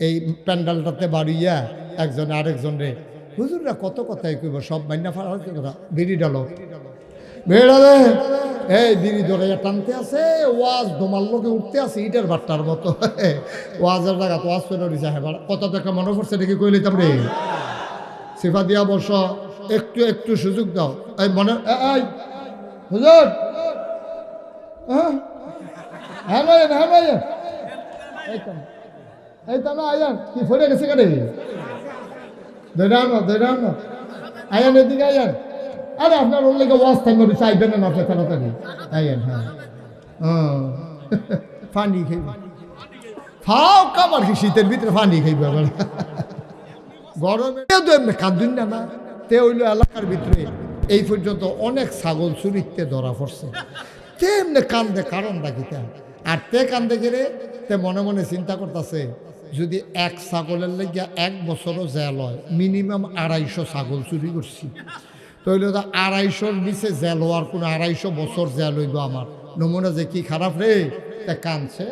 এই প্যান্ডালটাতে বাড়িয়া একজন আরেকজন রে হুজুররা কত কথাই কইব সব মাইনা ফাড়া কথা বিড়ি ডালো বেড়ালে এই বিড়ি ধরাইয়া টানতে আছে ওয়াজ দোমার লোকে উঠতে আছে ইটার বাট্টার মতো ওয়াজের জায়গা তো ওয়াজ চলে দিছে হ্যাঁ কত টাকা মনে পড়ছে দেখি কই লইতাম রে সিফা দিয়া বস একটু একটু সুযোগ দাও এই মনে এই হুজুর হ্যাঁ হ্যাঁ ভাইয়া হ্যাঁ ভাইয়া এই তো না আয়ান কি ফেরে গেছে কেন দেড়ানো আয়ান এদিকে আয়ান আরে আপনার ওর লেগে ওয়াজ থাকবে চাইবেন না আপনি তাড়াতাড়ি আয়ান হ্যাঁ পানি খাইব ফাও কাবার কি শীতের ভিতরে পানি খাইব আবার গরমে তো এমনি কাঁদুন না তে হইল এলাকার ভিতরে এই পর্যন্ত অনেক ছাগল চুরিতে ধরা পড়ছে তে এমনি কান্দে কারণ রাখিতে আর তে কান্দে গেলে তে মনে মনে চিন্তা করতেছে যদি এক ছাগলের লেগে 1 বছরও জেল হয় মিনিমাম 250 ছাগল চুরি করছি তৈলে তো 250-র নিচে জেল হওয়ার কোনো 250 বছর জেল হইব আমার নমুনা যে কি খারাপ রে তা কাঁদছে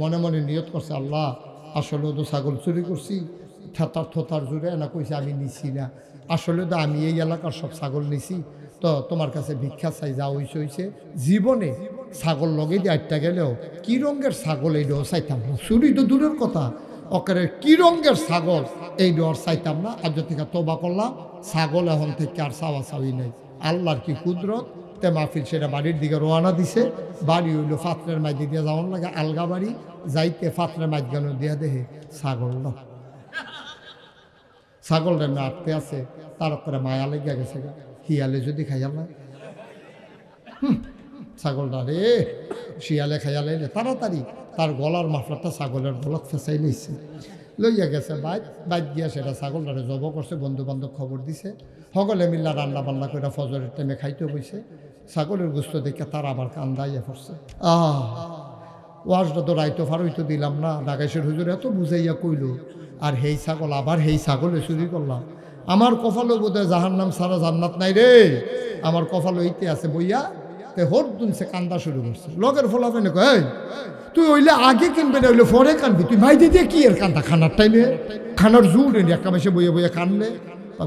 মনে মনে নিয়ত করছে আল্লাহ আসলে তো ছাগল চুরি করছি থতার জুড়ে না কইছে আমি নিছি না আসলে তো আমি এই এলাকার সব ছাগল নিছি তো তোমার কাছে ভিক্ষা চাই যা হইছে জীবনে ছাগল লগে দিয়ে আটটা গেলেও কি রঙের ছাগল এইটাও চাইতাম না চুরি তো দূরের কথা ওকে কি রঙের ছাগল এই ডর চাইতাম না আর থেকে তোবা করলাম ছাগল এখন থেকে আর চাওয়া চাওয়ি নেই আল্লাহর কি কুদরত তে মাহফিল সেটা বাড়ির দিকে রওনা দিছে বাড়ি হইল ফাতরের মাইদি দিয়ে যাওয়ার লাগে আলগা বাড়ি যাইতে ফাতরের মাইদ গানো দিয়া দেহে ছাগল না ছাগলটা এমনি আটতে আছে তার করে মায়া লেগে গেছে হিয়ালে যদি খাইয়াল ছাগলটা রে শিয়ালে খাইয়ালে তাড়াতাড়ি তার গলার মাফলাটা ছাগলের গলত ফেঁসাই লইছে লইয়া গেছে বাইক গিয়া সেটা ছাগলটারে জব করছে বন্ধু বান্ধব খবর দিছে সকলে মিল্লা রান্না বান্না করে ফজরের টাইমে খাইতে বইছে ছাগলের গোস্ত দেখে তার আবার কান্দাইয়া পড়ছে ওয়াজটা তো রাইতো ফারইতো দিলাম না ডাকাইশের হুজুর এত বুঝাইয়া কইল আর হেই ছাগল আবার হেই ছাগলে চুরি করলাম আমার কপালও বোধহয় জাহান্নাম সারা জান্নাত নাই রে আমার কপালও এইতে আছে বইয়া তে হোট দুনছে কান্দা শুরু করছে লগের ফলাফেনে কয় তুই ওইলে আগে কিনবে না ওইলে পরে কানবি তুই ভাই দিদি কি এর কান্দা খানার টাইমে খানার জোর এনে একটা মাসে বইয়ে বইয়ে কানলে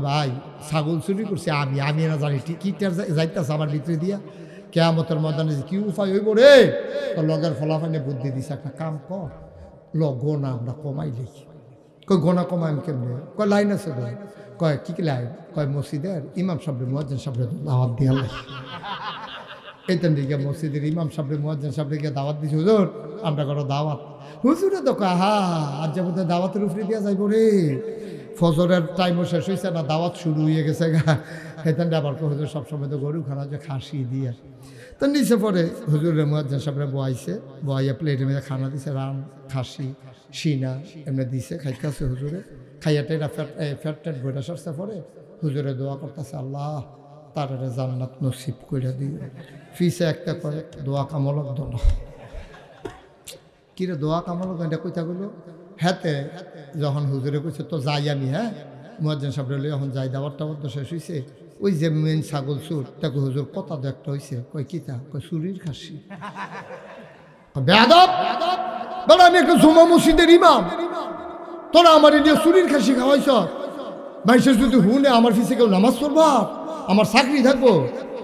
ভাই ছাগল চুরি করছে আমি না জানি টিকিটার যাইতেছে আমার ভিতরে দিয়া কেয়ামতের ময়দানে কি উপায় হইব রে তো লগের ফলাফেনে বুদ্ধি দিছে একটা কাম কর গোনা আমরা কমাই লিখি কই গোনা কমাই কেমনে কয় লাইন আছে ভাই কয় কি লাইন কয় মসজিদের ইমাম সাহেব মুয়াজ্জিন সাহেব দাওয়াত দিয়া লাগে এইটান দিকে মসজিদের ইমাম সাহেব মুয়াজ্জিন সাহেবকে দাওয়াত দিছে হুজুর আমরা করো দাওয়াত হুজুরে তো কয় আজ যে বোধহয় দাওয়াতের উপরে দিয়া যাইব রে ফজরের টাইমও শেষ হয়েছে না দাওয়াত শুরু হয়ে গেছে গা এইটান আবার হুজুর সবসময় তো গরু খানা যে খাসি দিয়ে তো নিচে পরে হুজুরের মুয়াজ্জিন সাহেব বয়াইয়া প্লেটের মধ্যে খানা দিছে রান খাসি সিনা এমনি দিছে খাইতেছে হুজুরে খাইয়াটাই ফ্যাট বইটা সরছে পরে হুজুরে দোয়া করতেছে আল্লাহ তার জান্নাত নসিব করে দিবে ফিসে একটা করে দোয়া কামলক দল কিরে দোয়া কামলক এটা কইতাগুলো হ্যাঁতে যখন হুজুরে কইছে তো যাই আমি হ্যাঁ মুয়াজ্জিন সাহেব রইলে এখন যাই দাওয়াত টাওয়াত তো শেষ হয়েছে ওই যে মেন ছাগল চুর তাকে হুজুর কথা দেখতে হয়েছে কই কিতা কই চুরির খাসি বেয়াদব বড় আমি একটা জুমা মসজিদের ইমাম তোরা আমার নিয়ে চুরির খাসি খাওয়াইছ মাইসের যদি হুনে আমার ফিসে কেউ নামাজ পড়বা আমার চাকরি থাকবো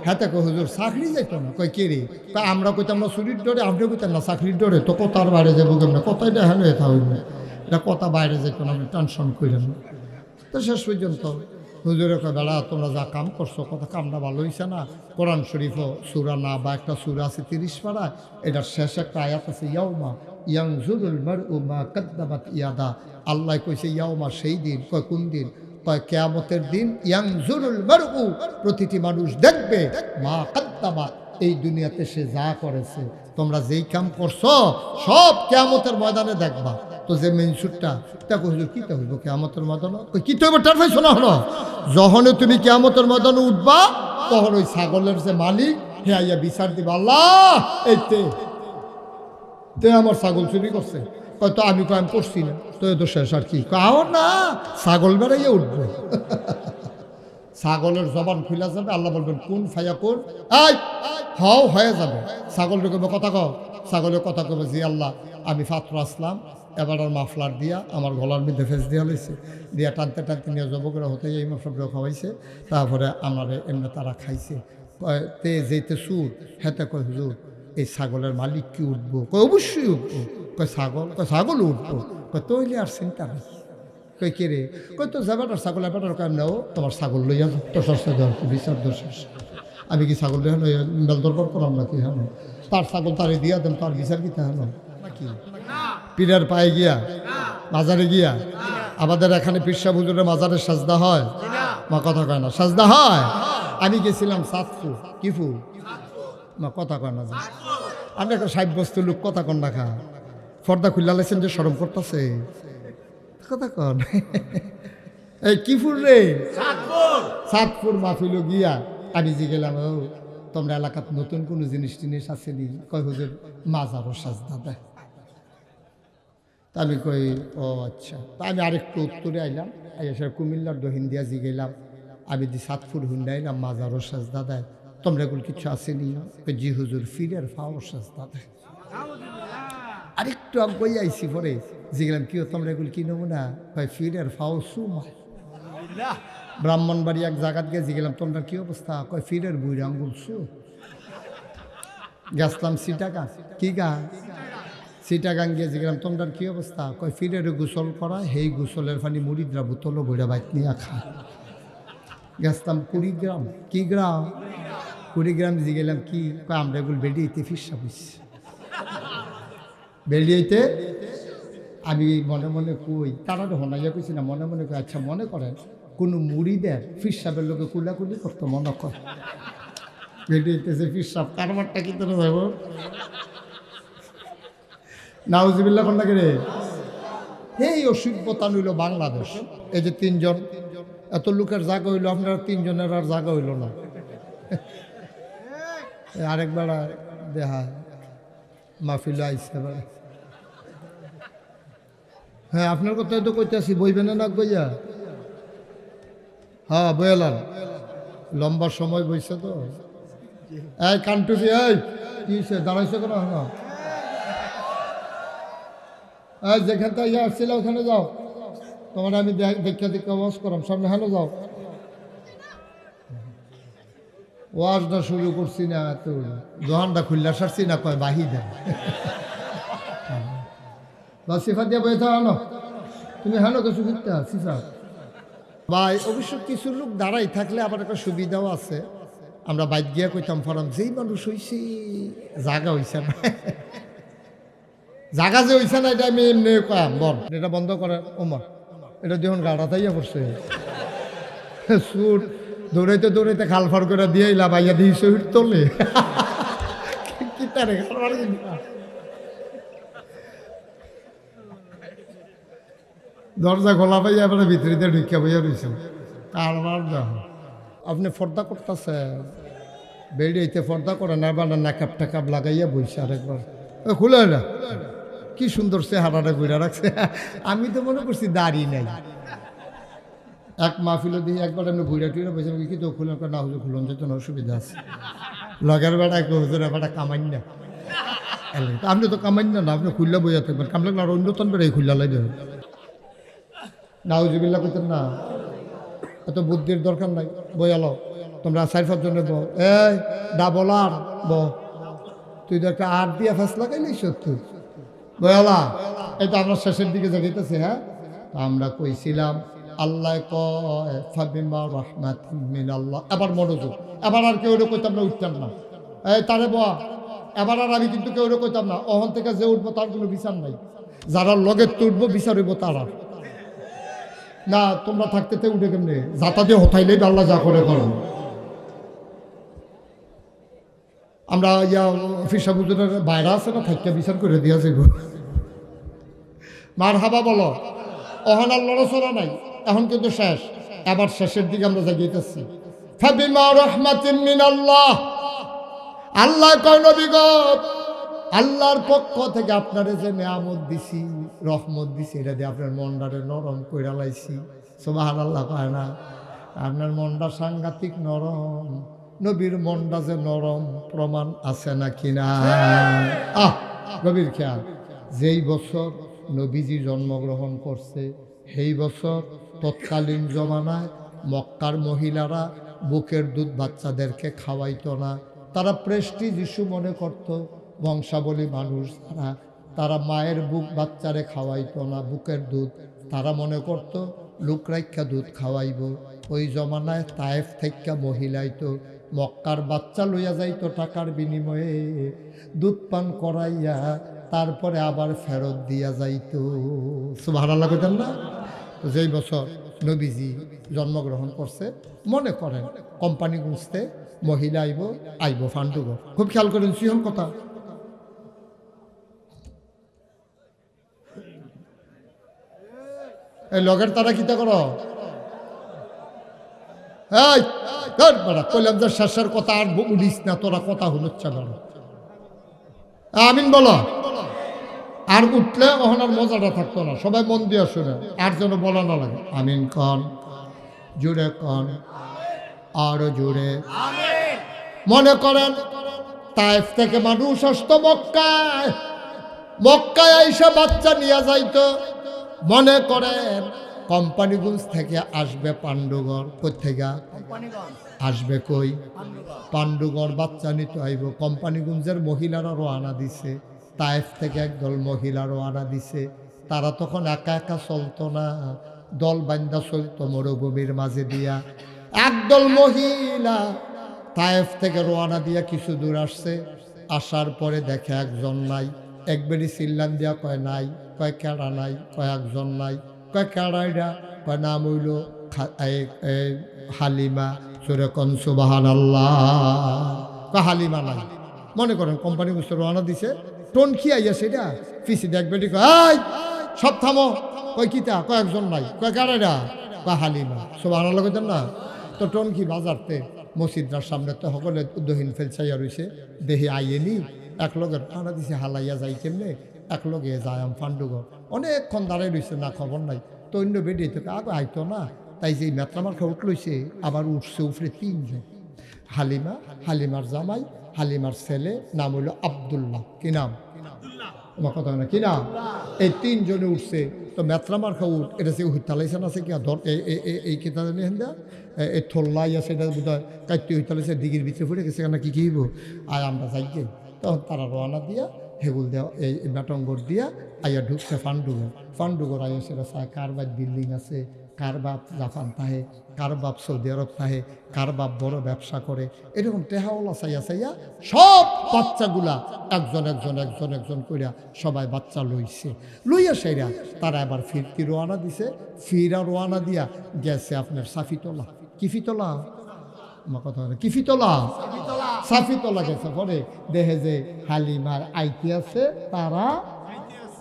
হ্যাঁ তাকে হুজুর চাকরি যাইতো না কই কে রে তা আমরা কইতাম না চুরির ডরে আপনি কইতাম না চাকরির ডরে তো কথার বাইরে যাবো কেমন কথাই দেখা নয় এটা হইবে এটা কথা বাইরে যাইতো না আপনি টেনশন করেন তো শেষ পর্যন্ত হুজুরে কয় বেড়া তোমরা যা কাম করছো কথা কামটা ভালো হয়েছে না কোরআন শরীফও সূরা না বা একটা সূরা আছে 30 পারা এটার শেষ একটা আয়াত আছে ইয়াউমা ইয়ানজুরুল মারউ মা কাদ্দামাত ইয়াদা আল্লাহ কইছে ইয়াউমা সেই দিন কয় কোন দিন কয় কিয়ামতের দিন ইয়ানজুরুল মারউ প্রতিটি মানুষ দেখবে মা কাদ্দামাত এই দুনিয়াতে সে যা করেছে তোমরা যেই কাম করছো সব কিয়ামতের ময়দানে দেখবা তো যে মেনসুরটা তা হুজুর কিতা হইব কিয়ামতের ময়দানে কিতা হইব টার ভাই শোনা হলো যখনই তুমি কিয়ামতের ময়দানে উঠবা তখন ওই ছাগলের যে মালিক হে আইয়া বিচার দিবা আল্লাহ এইতে তে আমার ছাগল চুরি করছে তো আমি কাম করছি না তো শেষ আর কি কাও না ছাগল বেড়াইয়া উঠবো ছাগলের জবান খুলে যাবে আল্লাহ বলবেন কোন ফায়া কোন হয়ে যাবে ছাগলটা কবে কথা কও ছাগলের কথা কবে জি আল্লাহ আমি ফাতর আসলাম এবার আর মাফলার দিয়া আমার গলার মধ্যে ফেস দিয়া লইছে, দিয়া টানতে টানতে নিয়ে জব করে হতে এই মাফলার খাওয়াইছে। তারপরে আমার এমনি তারা খাইছে। কয় তে যেতে সুর হেতে কয় হুজুর এই ছাগলের মালিক কি উঠবো? কয় অবশ্যই উঠবো। কয় ছাগল উঠবো। কয় তৈলে আর চিন্তা নেই। কই কে রে? কই তো যাবেটার ছাগল এবাটার কাম নাও, তোমার ছাগল লইয়া তো সস্তা দেওয়ার বিচার দোষ। আমি কি ছাগল লইয়া মেল দরবার করলাম নাকি? হ্যাঁ, তার ছাগল তারে দিয়া দেন, তার বিচার কি হ্যাঁ নাকি? পীরের পায়ে গিয়া মাজারে গিয়া আমাদের এখানে পীরসা হুজুরের মাজারে সাজদা হয়? মা কথা কয় না, সাজদা হয়। আমি গেছিলাম সাতফু কিফু, মা কথা কয় না। আমি একটা 60 বস্তু লোক কথা কন না খা, পর্দা খুললা লাইছেন যে শরম করতেছে কথা কন। এই কিফুর রে সাতপুর মাহফিল গিয়া আমি যে গেলাম, ও তোমরা এলাকাত নতুন কোনো জিনিস টিনিস আসেনি? কয় হুজুর মাজারও সাজদা দেয়। তা আমি কই ও আচ্ছা। তা আমি আরেকটু উত্তরে আইলাম, এসে কুমিল্লার দহিন্দিয়া জি গেলাম, আমি দি সাতপুর হুন্ডাইলাম মাজারও সাজদা দেয়। তোমরা এগুলো কিছু আসেনি? জি হুজুর ফিরের ফাও সাজদা দেয়। আরেকটু আগে আইসি পরে জিগলাম কি তোমরা এগুলো কি নেবো না? ভাই ফিরের ফাও সুমায়। ব্রাহ্মণবাড়ি এক জায়গাত গিয়ে জিগলাম তোমরা কি অবস্থা? কয় ফিরের বুড়ি আঙ্গুল সু। গেছলাম সিটাগাং, কি গা সিটাগাং গিয়ে জিগলাম তোমরা কি অবস্থা? কয় ফিরের গোসল করা, সেই গোসলের পানি মুড়িদরা বোতলও বইরা বাইক নিয়ে খা। গেছলাম কুড়িগ্রাম, কি গ্রাম? কুড়িগ্রাম জিগেলাম কি? কয় আমরা এগুলো বেরিয়েতে ফিরসা বুঝছি বেরিয়েতে। আমি মনে মনে কই, তারা হনাইয়া কইছি না, মনে মনে কই আচ্ছা মনে করেন কোনো মুড়িদের ফিরসাবের লোকে কুলাকুলি করতো মনে কর, বেরিয়েতেছে ফিরসাব কারবারটা কি তোরা যাবো নাউজুবিল্লাহ কন্যা রে। এই অসভ্যতা হইল বাংলাদেশ। এই যে 3 জন এত লোকের জায়গা হইলো, আপনারা 3 জনের আর জায়গা হইল না। আরেকবার দেখা মাহফিল আইসে। হ্যাঁ আপনার কথাই তো কইতেছি, বইবেন না বইয়া? হ্যাঁ বইলাম, লম্বা সময় বইছে তো। এই কান্টুপি, এই কি দাঁড়াইছে কেন? হ্যাঁ যেখান থেকে আসছিল ওখানে যাও, তোমার আমি দেখা দেখা ওয়াজ করাম সামনে। হ্যালো যাও, ওয়াজটা শুরু করছি না তো দোহানটা খুললা সারছি না, কয় বাহি দেন বা সিফা দিয়ে বয়ে থানো তুমি। হ্যালো কিছু করতে সিফা ভাই। অবশ্য কিছু লোক দাঁড়াই থাকলে আবার একটা সুবিধাও আছে। আমরা বাইক গিয়া কইতাম ফরাম, যেই মানুষ হইছি জাগা হইছে না, জাগা যে হইছে না, এটা আমি এমনি কয়াম বল, এটা বন্ধ করে ওমর, এটা দেখুন গাড়া তাইয়া পড়ছে সুর দৌড়াইতে দৌড়াইতে খাল ফার করে দিয়ে এলাম, আইয়া দিয়ে শহীদ তোলে কি তারে দরজা খোলা পাইয়া আপনার ভিতরে দিয়ে ঢুকিয়া বইয়া রয়েছেন। কারবার দেখো আপনি ফর্দা করতেছে, বেড়িয়েতে ফর্দা করে না, বানা নাকাপ টাকাপ লাগাইয়া বইছে। আরেকবার খুলে না, কি সুন্দর সে হারাটা ঘুরে রাখছে। আমি তো মনে করছি দাঁড়িয়ে নাই। এক মাহফিল দিয়ে একবার আমি ঘুরে টুরে বসে কি তো খুলে না, হুজুর খুলন যেত না, অসুবিধা আছে। লগের বেড়া হুজুর বেড়া কামাই না, আপনি তো কামাই না, আপনি খুললে বইয়া থাকবেন, কামলে আর অন্যতন বেড়ে খুললা লাই দেবেন। নাউজুবিল্লাহ করতেন না, এত বুদ্ধির দরকার নাই। বইয়ালো তোমরা 4-5 জনের ব, এই ডাবল আর ব, তুই তো একটা আর দিয়া ফেস লাগাইলি সত্যি বয়ালা। এই তো আমরা শেষের দিকে যাইতেছি। হ্যাঁ আমরা কইছিলাম আল্লাহ কয় ফাবিমা রাহমাতিন মিনাল্লাহ। এবার মনোযোগ, এবার আর কেউ কইতাম না, উঠতাম না। এই তারে বয়া, এবার আর আমি কিন্তু কেউ কইতাম না। অহন থেকে যে উঠবো তার কোনো বিচার নাই, যারা লগে তুলবো বিচার হইব তারা না। তোমরা থাকতে উঠে কেমনে যাতা দিয়ে হতাইলেই আল্লাহ যা করে করো। আমরা ইয়া ফিরসা হুজুরের বাইরে আছে না, থাকতে বিচার করে দিয়েছে গো। মার হাবা বলো, অহন আর লড়াচড়া নাই, এখন কিন্তু শেষ। এবার শেষের দিকে আমরা যাইতেছি। ফাবিমা রাহমাতিন মিনাল্লাহ, আল্লাহ কয় নবী গো, আল্লাহর পক্ষ থেকে আপনারে যে নিয়ামত দিছি, রহমত দিছি, এটা দিয়ে আপনার মনটারে নরম কইরা লাইছি। সুবহানাল্লাহ কয় না? আপনার মনটা সাংঘাতিক নরম। নবীর মনটা যে নরম প্রমাণ আছে নাকি না? গভীর খেয়াল। যেই বছর নবীজি জন্মগ্রহণ করছে, সেই বছর তৎকালীন জমানায় মক্কার মহিলারা বুকের দুধ বাচ্চাদেরকে খাওয়াইতো না। তারা প্রেস্টিজ ইস্যু মনে করত। বংশাবলী মানুষ তারা মায়ের বুক বাচ্চারে খাওয়াইতো না, বুকের দুধ। তারা মনে করত লুকরাইক্ষা দুধ খাওয়াইব। ওই জমানায় তায়েফ থেকে মহিলাইতো মক্কার বাচ্চা লইয়া যাইতো টাকার বিনিময়ে, দুধ পান করাইয়া তারপরে আবার ফেরত দিয়া যাইতো। সুবহানাল্লাহ কইতেন না? তো যেই বছর নবীজি জন্মগ্রহণ করছে, মনে করেন কোম্পানি গুঁজতে মহিলা আইব ফান্ডুগো। খুব খেয়াল করেন সিহন কথা। এই লগের তারা কিতা করো? এই কইলাম যে শেষের কথা আর উড়িস না, তোরা কথা হলুচ্ছা বড়। আমিন বলো। আর উঠলে ওখানে আর মজাটা থাকতো না। সবাই মন দিয়ে শুনে, আর যেন বলা না লাগে। আমিন কন, জুড়ে কন, আরো জুড়ে। মনে করেন তায়েফ থেকে মানুষ আসতো মক্কায়, মক্কায় আইসা বাচ্চা নিয়ে যাইতো। মনে করেন কোম্পানিগঞ্জ থেকে আসবে পাণ্ডুগড়, কোথেকে আসবে? কই পাণ্ডুগড় বাচ্চা নিতে আইব। কোম্পানিগঞ্জের মহিলারা রওনা দিছে, তায়েফ থেকে একদল মহিলা রওনা দিছে। তারা তখন একা একা চলতো না, দল বান্ধা চলতো মরুভূমির মাঝে দিয়া। একদল মহিলা তায়েফ থেকে রওনা দিয়া কিছু দূর আসছে। আসার পরে দেখে একজন নাই। একবারই চিল্লান দিয়া কয় নাই, কয় কেডা নাই, কয় একজন নাই, কয় কেডাইরা, কয় নাম হইল হালিমা। সুরেকন সুবহানাল্লাহ। কয় হালিমা নাই। মনে করেন কোম্পানি বুঝতে রওনা দিছে, টোন কি আইয়া সেটা পিছি দেখবেটি, কয় সব থামো। কয় কিতা? কয় একজন নাই। কয় কেডাইরা? কয় হালিমা। সুবহানাল্লাহ কইতেন না? তো টোন কি বাজারতে মসজিদটার সামনে তো সকলে উদ্দহীন ফেলছাইয়া রয়েছে, দেহে আইয়েনি। এক লগের টানা দিছে, হালাইয়া যাই কেমনে, এক লগে যায় ফান্ডুগড়। অনেকক্ষণ দাঁড়াই রয়েছে, না খবর নাই। তো অন্য বেডে থেকে আগে আইতো না। তাই যে মেত্রামার্খা উঠলইছে, আবার উঠছে উপরে তিনজন। হালিমা, হালিমার জামাই, হালিমার ছেলে, নাম হইল আব্দুল্লাহ। কি নাম? আমার কথা না, কি নাম? এই তিনজনে উঠছে। তো মেত্রামার্খা উঠ, এটা সে হুইতালাইছে না, সে কি ধর এই কেতা জানি হেন্দা এই থল্লাই আছে, এটা বোধ হয় কাটতে হুইতালাইছে, দিঘির ভিতরে পড়ে গেছে। কেন কি হইব? আর আমরা যাই গে। তখন তারা রওনা দিয়া হেগুল দেওয়া এই মেটঙ্গর দিয়া আইয়া ঢুকছে ফান্ডুগর। ফান্ডুগর আইয়া সেটা চায় কার বাপ বিল্ডিং আছে, কার বাপ জাপান থাহে, কার বাপ সৌদি আরব থাহে, কার বাপ বড় ব্যবসা করে, এরকম টেহাওয়ালা চাইয়া চাইয়া সব বাচ্চাগুলা একজন একজন একজন একজন কইরা সবাই বাচ্চা লইছে। লইয়া সেইরা তারা এবার ফিরতি রোয়ানা দিছে। ফিরা রোয়ানা দিয়া গেছে আপনার সাফিতলা। কিফিতলা? আমার কথা বলে কিফিতলা, সাফিতলা গেছে। পরে দেখে যে হালিমার আইতি আছে, তারা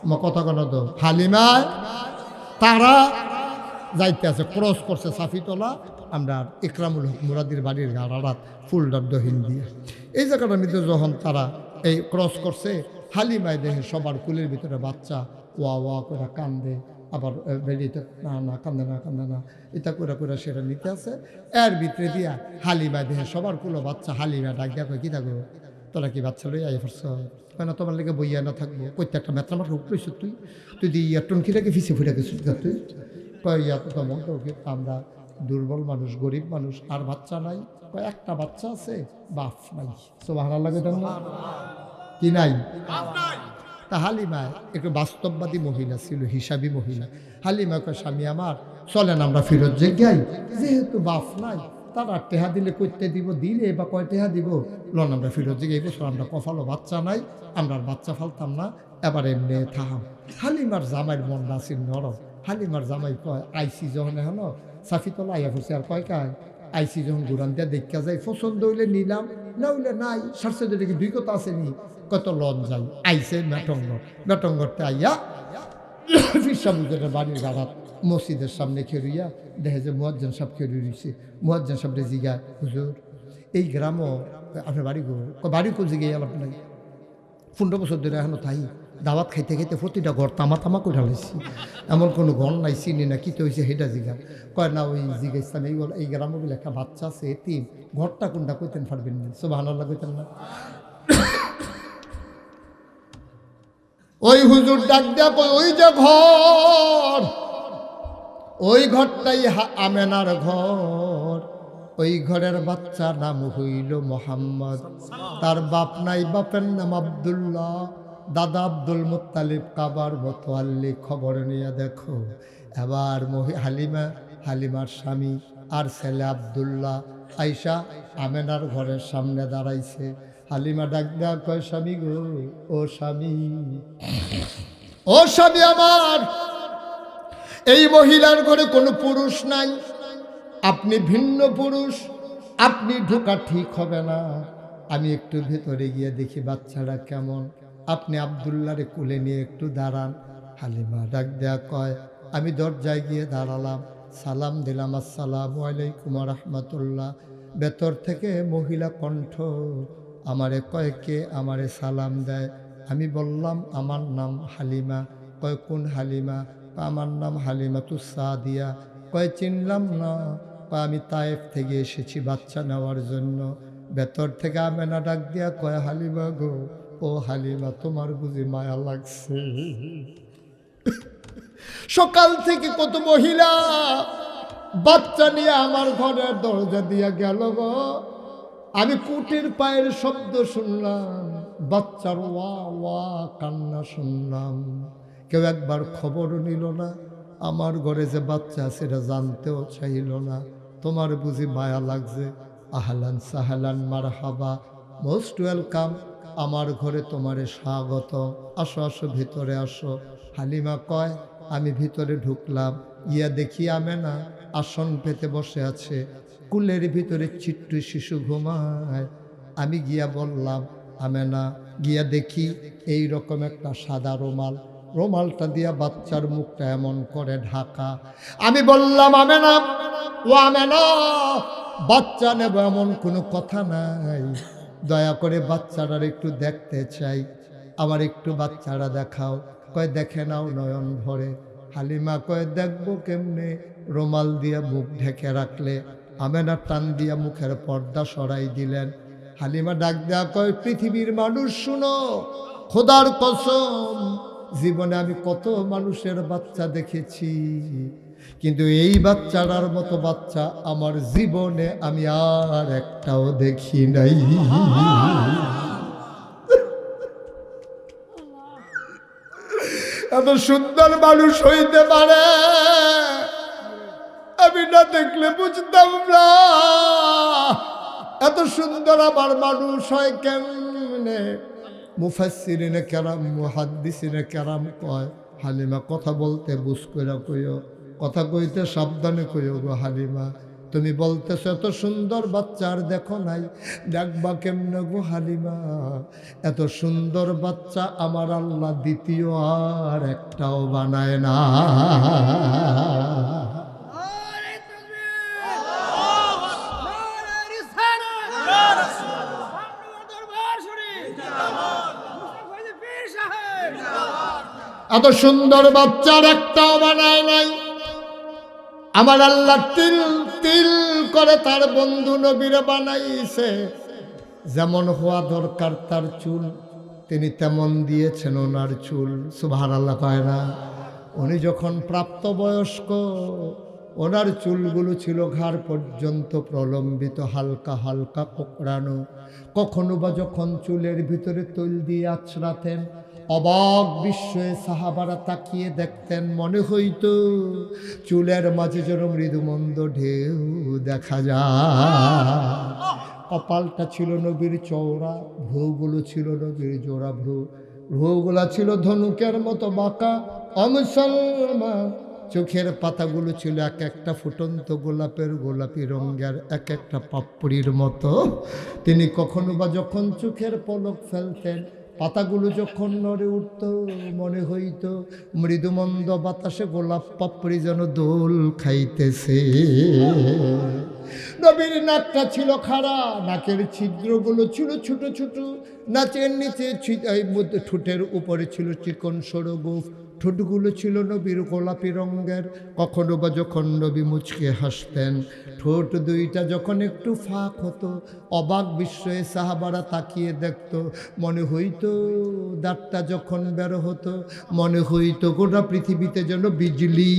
আমার কথা কেন তো হালিমার তারা যাইতে আছে, ক্রস করছে সাফিতলা। আমরা ইকরামুল হক মুরাদির বাড়ির গাড়ারাত ফুলডার দহিন দিয়ে এই জায়গাটার মধ্যে যখন তারা এই ক্রস করছে, হালিমায় দেখে সবার কুলের ভিতরে বাচ্চা ওয়া ওয়া করে কান্দে। আবার বেরিয়ে না না কান্দে না কান্দে না, এটা করে করে সেটা নিতে আছে। এর ভিতরে দিয়া হালিমা দেহে সবার কুলো বাচ্চা। হালিমা ডাক দিয়া কয় কি থাকবো, তোরা কি বাচ্চা লই আই পারছ? কয় না, তোমার লেগে বইয়া না থাকবো। কইতে একটা মেত্রা মাঠ উঠলইছ তুই, তুই দি ইয়া টনকিটাকে ফিসে ফুটে গেছিস তুই। কয় ইয়া তো তেমন তো, আমরা দুর্বল মানুষ, গরিব মানুষ, আর বাচ্চা নাই। কয় একটা বাচ্চা আছে, বাপ নাই। সুবহানাল্লাহ কইতেন না? কি নাই? তা হালিমা একটু বাস্তববাদী মহিলা ছিল, হিসাবী মহিলা। হালিমা কয় স্বামী আমার, চলেন আমরা ফিরত যে যাই, যেহেতু বাপ নাই, তারা টেহা দিলে কইতে দিব, দিলে বা কয় টেহা দিব, লন আমরা ফিরত যে এই বছর আমরা কফালো বাচ্চা নাই, আমরা আর বাচ্চা ফালতাম না, এবার এমনি থাম। হালিমার জামাইয়ের মন নাসির নরম। হালিমার জামাই কয় আইসি যখন এখন সাফিতলা আইয়া পড়ছে, আর কয় কায় আইসি যখন ঘুরান দিয়া দেখা যায়, পছন্দ হইলে নিলাম, না হইলে নাই। সারছে যদি দুই কথা আসেনি, কত লন যাই। আইসে মেটঙ্গর, মেটঙ্গরতে আইয়া ফিরসাবুজের বাড়ির গাড়াত মসজিদের সামনে খেরুইয়া দেখে যে মুয়াজ্জিন সাহেব খেরুই রয়েছে। মুয়াজ্জিন সাহেবরে জিগা, হুজুর এই গ্রামও আপনার বাড়ি গো? বাড়ি কো জিগে এলাম নাই, 15 বছর ধরে এখনো তাই দাওয়াত খাইতে খাইতে প্রতিটা ঘর তামা তামা করে ঢালাইছি, এমন কোনো ঘর নাই, চিনি না, কিতে হয়েছে সেটা জিগা। কয় না ওই জিগাইস্তান এই গ্রামে বলে একটা বাচ্চা আছে এতিম, ঘরটা কোনটা কইতেন পারবেন না? সুবহানাল্লাহ কইতেন না? ওই হুজুর ডাক দেয়া কই, ওই যে ঘর, ওই ঘরটাই আমেনার ঘর। ওই ঘরের বাচ্চা নাম হইল মোহাম্মদ। তার বাপ নাই, বাপের নাম আব্দুল্লাহ, দাদা আব্দুল মুত্তালিব। কাবার মতো আল্লি খবর নিয়ে দেখো। এবার হালিমার স্বামী আর ছেলে আব্দুল্লাহ আইসা আমেনার ঘরের সামনে দাঁড়াইছে। হালিমা ডাক দেয়া কয়, স্বামী গো, ও স্বামী, ও স্বামী আমার, এই মহিলার ঘরে কোনো পুরুষ নাই, আপনি ভিন্ন পুরুষ, আপনি ঢোকা ঠিক হবে না। আমি একটু ভেতরে গিয়ে দেখি বাচ্চারা কেমন, আপনি আব্দুল্লাহরে কোলে নিয়ে একটু দাঁড়ান। হালিমা ডাক দেয়া কয়, আমি দরজায় গিয়ে দাঁড়ালাম, সালাম দিলাম, আসসালামু আলাইকুম রাহমাতুল্লাহ। ভেতর থেকে মহিলা কণ্ঠ আমারে কয়, কে আমারে সালাম দেয়? আমি বললাম, আমার নাম হালিমা। কয়, কোন হালিমা? আমার নাম হালিমাতুস সাদিয়া। কয়, চিনলাম না। আমি তায়েফ থেকে এসেছি বাচ্চা নেওয়ার জন্য। ভেতর থেকে আমেনা ডাক দিয়া কয়, হালিমা গো, ও হালিমা, তোমার বুঝি মায়া লাগছে? সকাল থেকে কত মহিলা বাচ্চা নিয়ে আমার ঘরের দরজা দিয়া গেল গো, আমি কুটির পায়ের শব্দ শুনলাম, বাচ্চার ওয়া ওয়া কান্না শুনলাম। কেউ একবার খবর নিল না, আমার ঘরে যে বাচ্চা আছে এটা জানতেও চাইল না। তোমার বুঝি মায়া লাগছে? আহলান সাহলান মারহাবা, মোস্ট ওয়েলকাম, আমার ঘরে তোমারে স্বাগত, আসো আসো ভিতরে আসো। হালিমা কয়, আমি ভিতরে ঢুকলাম, গিয়া দেখি আমেনা আসন পেতে বসে আছে, কুলের ভিতরে ছিট্টু শিশু ঘুমায়। আমি গিয়া বললাম, আমেনা, গিয়া দেখি এই রকম একটা সাদা রুমালটা দিয়া বাচ্চার মুখটা এমন করে ঢাকা। আমি বললাম, আমেনা, ও আমেনা, বাচ্চা নেব এমন কোনো কথা নাই, দয়া করে বাচ্চাটার একটু দেখতে চাই, আবার একটু বাচ্চারা দেখাও। কয়, দেখে নাও নয়ন ভরে। হালিমা কয়, দেখবো কেমনে? রুমাল দিয়া মুখ ঢেকে রাখলে। আমেনা টান দিয়া মুখের পর্দা সরাই দিলেন। হালিমা ডাক দেয়া কয়, পৃথিবীর মানুষ শুনো, খোদার কসম, জীবনে আমি কত মানুষের বাচ্চা দেখেছি, কিন্তু এই বাচ্চাটার মতো বাচ্চা আমার জীবনে আমি আর একটাও দেখি নাই। এত সুন্দর মানুষ হইতে পারে আমি না দেখলে বুঝতাম না। এত সুন্দর আমার মানুষ হয় কেমনে? মুফাসসিরিনে কেরাম, মুহাদ্দিসিনে কেরাম কয়, হালিমা কথা বলতে বুঝ কইরা কইও, কথা কইতে সাবধানে কইও গো হালিমা। তুমি বলতেছ এত সুন্দর বাচ্চা আর দেখো নাই, দেখবা কেমনে গো হালিমা? এত সুন্দর বাচ্চা আমার আল্লাহ দ্বিতীয় আর একটাও বানায় না। এত সুন্দর বাচ্চার একটাও বানায় নাই। আমার আল্লাহ তিল তিল করে তার বন্ধু নবীরে বানাইছে। যেমন হওয়া দরকার তার চুল, তিনি তেমন দিয়েছেন ওনার চুল। সুবহানাল্লাহ কয় না? উনি যখন প্রাপ্তবয়স্ক, ওনার চুলগুলো ছিল ঘাড় পর্যন্ত প্রলম্বিত, হালকা হালকা কোকড়ানো। কখনো বা যখন চুলের ভিতরে তৈল দিয়ে আছড়াতেন, অবাক বিস্ময়ে সাহাবারা তাকিয়ে দেখতেন, মনে হইতো চুলের মাঝে যেন মৃদুমন্দ ঢেউ দেখা যায়। কপালটা ছিল নবীর চওড়া, ভ্রুগুলো ছিল নবীর জোড়া ভ্রু, ভ্রুগুলা ছিল ধনুকের মতো বাঁকা। অমুসলমান চোখের পাতাগুলো ছিল এক একটা ফুটন্ত গোলাপি রঙের এক একটা পাপড়ির মতো। তিনি কখনো বা যখন চোখের পলক ফেলতেন, পাতাগুলো যখন নড়ে উঠত, মনে হইত মৃদুমন্দ বাতাসে গোলাপ পাপড়ি যেন দোল খাইতেছে। নবীর নাকটা ছিল খাড়া, নাকের ছিদ্রগুলো ছিল ছোট ছোট, নাচের নিচে ঠোঁটের উপরে ছিল চিকন সরু গোঁফ, ঠোঁটগুলো ছিল নবীর গোলাপি রঙের। কখনো বা যখন নবী মুচকে হাসতেন, ঠোঁট দুইটা যখন একটু ফাঁক হতো, অবাক বিস্ময়ে সাহাবারা তাকিয়ে দেখত। মনে হইতো দাঁতটা যখন বের হতো, মনে হইতো গোটা পৃথিবীতে যেন বিজলি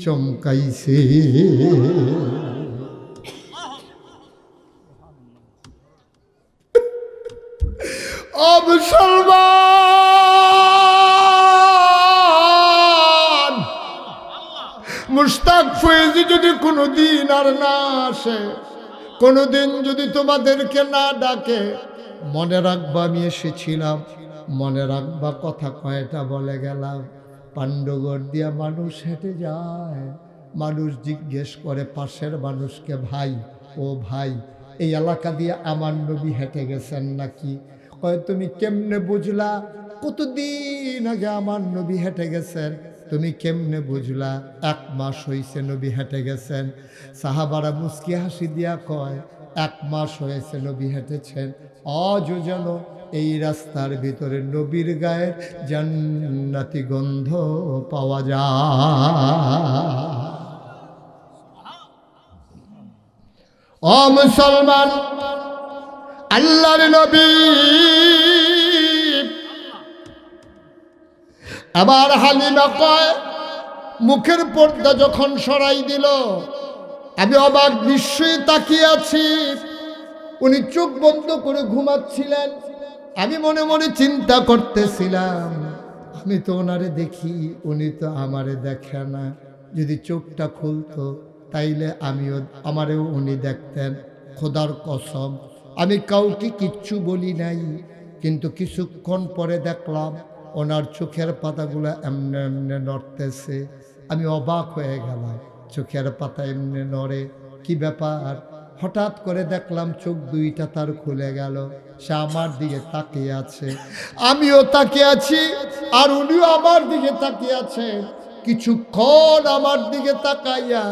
চমকাইছে। ও মুসলমান, মুশতাক ফয়েজি যদি কোনোদিন আর না আসে, কোনোদিন যদি তোমাদেরকে না ডাকে, মনে রাখবা আমি এসেছিলাম, মনে রাখবা কথা কয়টা বলে গেলাম। পাণ্ডগড় দিয়া মানুষ হেঁটে যায়, মানুষ জিজ্ঞেস করে পাশের মানুষকে, ভাই ও ভাই, এই এলাকা দিয়ে আমার নবী হেঁটে গেছেন নাকি? কয় তুমি কেমনে বুঝলা? কতদিন আগে আমার নবী হেঁটে গেছেন, তুমি কেমনে বুঝলা? 1 মাস হয়েছে নবী হেঁটে গেছেন। সাহাবারা মুস্কি হাসি দিয়া কয়, 1 মাস হয়েছে নবী হেঁটেছেন, আজও যেন এই রাস্তার ভিতরে নবীর গায়ের জান্নাতি গন্ধ পাওয়া যায়। ও মুসলমান, আল্লাহর নবী আবার হালিমা কয়, মুখের পর্দা যখন সরাই দিল, আমি অবাক বিস্ময়ে তাকিয়ে আছি। উনি চোখ বন্ধ করে ঘুমাচ্ছিলেন। আমি মনে মনে চিন্তা করতেছিলাম, আমি তো ওনারে দেখি, উনি তো আমারে দেখে না। যদি চোখটা খুলতো তাইলে আমারেও উনি দেখতেন। খোদার কসম, আমি কাউকে কিচ্ছু বলি নাই, কিন্তু কিছুক্ষণ পরে দেখলাম ওনার চোখের পাতাগুলো এমনে এমনে নড়তেছে। আমি অবাক হয়ে গেলাম, চোখের পাতা এমনি নড়ে, কি ব্যাপার? হঠাৎ করে দেখলাম চোখ দুইটা তার খুলে গেল, সে আমার দিকে তাকিয়ে আছে, আমিও তাকিয়ে আছি, আর উনিও আমার দিকে তাকিয়ে আছে। কিছুক্ষণ আমার দিকে তাকাইয়া